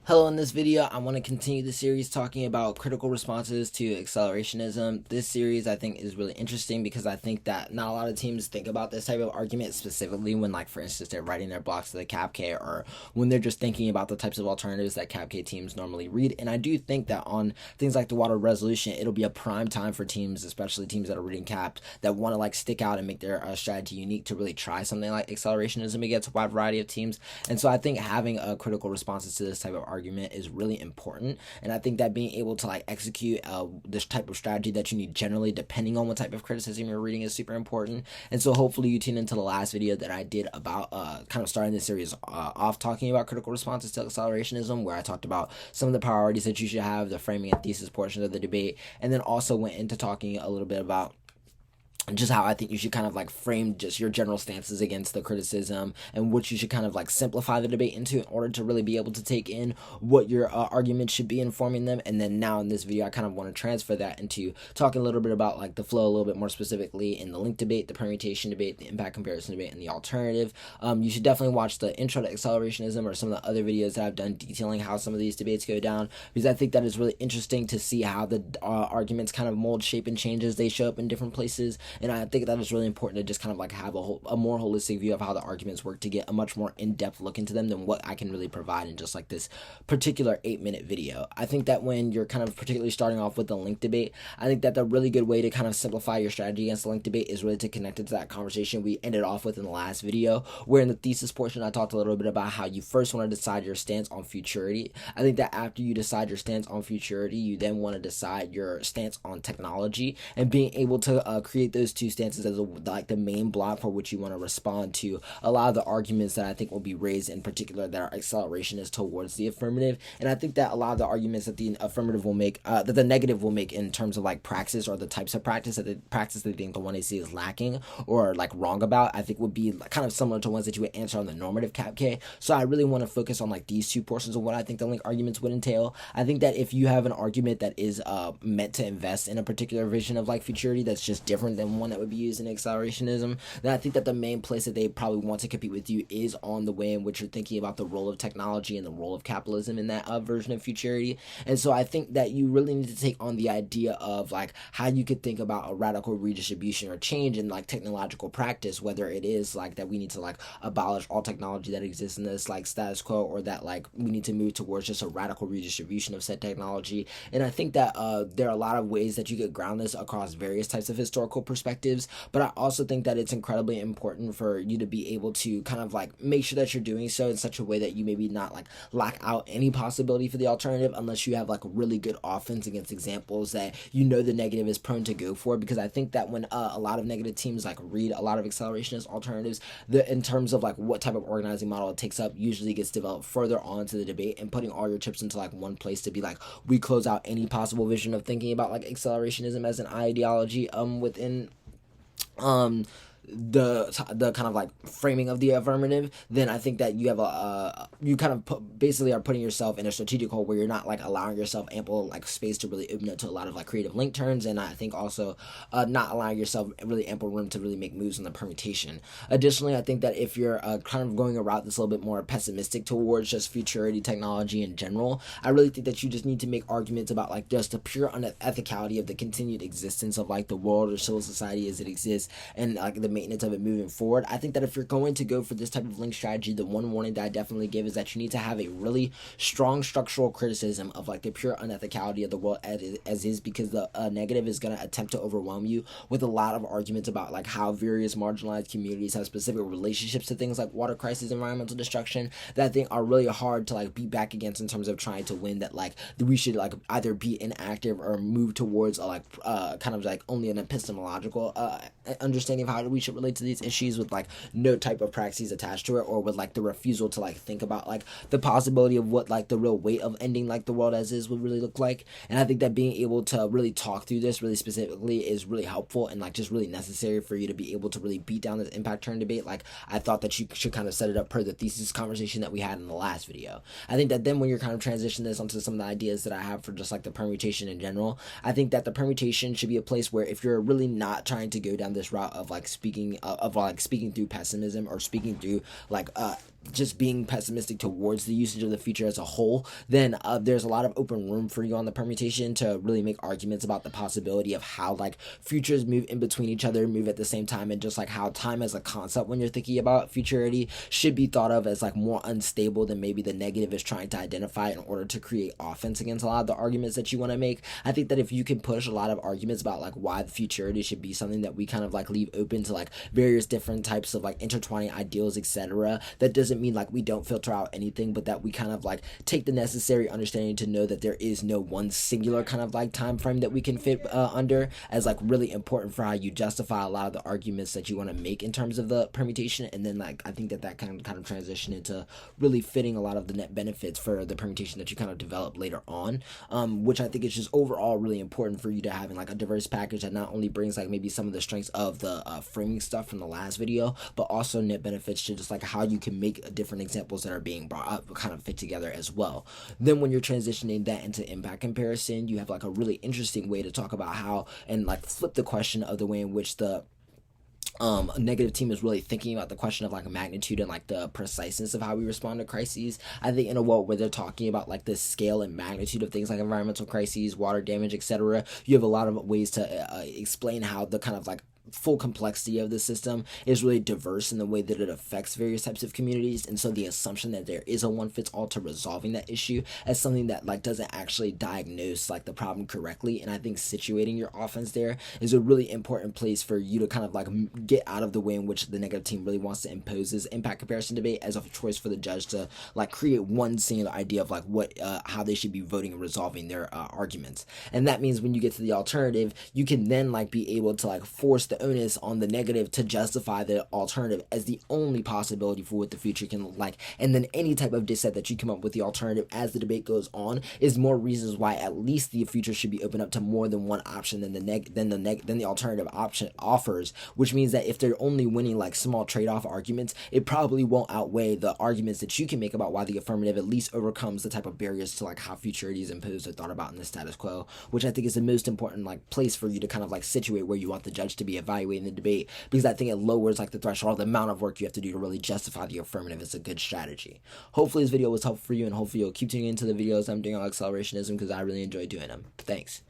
Hello, in this video, I want to continue the series talking about critical responses to accelerationism. This series, I think, is really interesting because I think that not a lot of teams think about this type of argument specifically when, like, for instance, they're writing their blocks to the CapK or when they're just thinking about the types of alternatives that CapK teams normally read. And I do think that on things like the water resolution, it'll be a prime time for teams, especially teams that are reading caps, that want to, like, stick out and make their strategy unique to really try something like accelerationism against a wide variety of teams. And so I think having critical responses to this type of argument is really important, and I think that being able to like execute this type of strategy that you need generally depending on what type of criticism you're reading is super important. And so hopefully you tune into the last video that I did about kind of starting this series off talking about critical responses to accelerationism, where I talked about some of the priorities that you should have, the framing and thesis portion of the debate, and then also went into talking a little bit about just how I think you should kind of like frame just your general stances against the criticism and what you should kind of like simplify the debate into in order to really be able to take in what your argument should be informing them. And then now in this video, I kind of want to transfer that into talking a little bit about like the flow a little bit more specifically in the link debate, the permutation debate, the impact comparison debate, and the alternative. You should definitely watch the intro to accelerationism or some of the other videos that I've done detailing how some of these debates go down, because I think that is really interesting to see how the arguments kind of mold, shape, and change as they show up in different places. And I think that is really important to just kind of like have a more holistic view of how the arguments work to get a much more in-depth look into them than what I can really provide in just like this particular 8-minute video. I think that when you're kind of particularly starting off with the link debate, I think that the really good way to kind of simplify your strategy against the link debate is really to connect it to that conversation we ended off with in the last video, where in the thesis portion I talked a little bit about how you first want to decide your stance on futurity. I think that after you decide your stance on futurity, you then want to decide your stance on technology, and being able to create those two stances as like the main block for which you want to respond to a lot of the arguments that I think will be raised in particular that are accelerationist towards the affirmative. And I think that a lot of the arguments that the affirmative will make, that the negative will make in terms of like praxis or the types of practice that they think the one they see is lacking or like wrong about, I think would be kind of similar to ones that you would answer on the normative CapK. So I really want to focus on like these two portions of what I think the link arguments would entail. I think that if you have an argument that is meant to invest in a particular vision of like futurity that's just different than one that would be used in accelerationism, then I think that the main place that they probably want to compete with you is on the way in which you're thinking about the role of technology and the role of capitalism in that version of futurity. And so I think that you really need to take on the idea of like how you could think about a radical redistribution or change in like technological practice, whether it is like that we need to like abolish all technology that exists in this like status quo, or that like we need to move towards just a radical redistribution of said technology. And I think that there are a lot of ways that you could ground this across various types of historical perspectives, but I also think that it's incredibly important for you to be able to kind of like make sure that you're doing so in such a way that you maybe not like lock out any possibility for the alternative unless you have like really good offense against examples that you know the negative is prone to go for. Because I think that when a lot of negative teams like read a lot of accelerationist alternatives, in terms of like what type of organizing model it takes up usually gets developed further on to the debate, and putting all your chips into like one place to be like, we close out any possible vision of thinking about like accelerationism as an ideology within the kind of like framing of the affirmative, then I think that you have you kind of basically are putting yourself in a strategic hole where you're not like allowing yourself ample like space to really open up to a lot of like creative link turns, and I think also not allowing yourself really ample room to really make moves on the permutation. Additionally, I think that if you're kind of going a route that's a little bit more pessimistic towards just futurity technology in general, I really think that you just need to make arguments about like just the pure unethicality of the continued existence of like the world or civil society as it exists, and like the maintenance of it moving forward. I think that if you're going to go for this type of link strategy, the one warning that I definitely give is that you need to have a really strong structural criticism of like the pure unethicality of the world as is, because the negative is going to attempt to overwhelm you with a lot of arguments about like how various marginalized communities have specific relationships to things like water crisis, environmental destruction, that I think are really hard to like be back against in terms of trying to win that like we should like either be inactive or move towards a like kind of like only an epistemological understanding of how we should relate to these issues with like no type of praxis attached to it, or with like the refusal to like think about like the possibility of what like the real weight of ending like the world as is would really look like. And I think that being able to really talk through this really specifically is really helpful and like just really necessary for you to be able to really beat down this impact turn debate. Like I thought that you should kind of set it up per the thesis conversation that we had in the last video. I think that then when you're kind of transitioning this onto some of the ideas that I have for just like the permutation in general, I think that the permutation should be a place where if you're really not trying to go down this route of like speaking through pessimism or speaking through like just being pessimistic towards the usage of the future as a whole, then there's a lot of open room for you on the permutation to really make arguments about the possibility of how like futures move in between each other, move at the same time, and just like how time as a concept when you're thinking about futurity should be thought of as like more unstable than maybe the negative is trying to identify in order to create offense against a lot of the arguments that you want to make. I think that if you can push a lot of arguments about like why the futurity should be something that we kind of like leave open to like various different types of like intertwining ideals, etc., that doesn't mean like we don't filter out anything, but that we kind of like take the necessary understanding to know that there is no one singular kind of like time frame that we can fit under as like really important for how you justify a lot of the arguments that you want to make in terms of the permutation. And then like I think that that kind of transition into really fitting a lot of the net benefits for the permutation that you kind of develop later on, which I think is just overall really important for you to having like a diverse package that not only brings like maybe some of the strengths of the framing stuff from the last video, but also net benefits to just like how you can make different examples that are being brought up kind of fit together as well. Then when you're transitioning that into impact comparison, you have like a really interesting way to talk about how and like flip the question of the way in which the a negative team is really thinking about the question of like magnitude and like the preciseness of how we respond to crises. I think in a world where they're talking about like the scale and magnitude of things like environmental crises, water damage, etc., you have a lot of ways to explain how the kind of like full complexity of the system is really diverse in the way that it affects various types of communities. And so the assumption that there is a one fits all to resolving that issue as something that like doesn't actually diagnose like the problem correctly. And I think situating your offense there is a really important place for you to kind of like get out of the way in which the negative team really wants to impose this impact comparison debate as a choice for the judge to like create one singular idea of like what how they should be voting and resolving their arguments. And that means when you get to the alternative, you can then like be able to like force the onus on the negative to justify the alternative as the only possibility for what the future can look like. And then any type of dissent that you come up with the alternative as the debate goes on is more reasons why at least the future should be open up to more than one option than the alternative option offers, which means that if they're only winning like small trade-off arguments, it probably won't outweigh the arguments that you can make about why the affirmative at least overcomes the type of barriers to like how futurity is imposed or thought about in the status quo, which I think is the most important like place for you to kind of like situate where you want the judge to be evaluating the debate, because I think it lowers like the threshold, the amount of work you have to do to really justify the affirmative is a good strategy. Hopefully this video was helpful for you, and hopefully you'll keep tuning into the videos I'm doing on accelerationism because I really enjoy doing them. Thanks.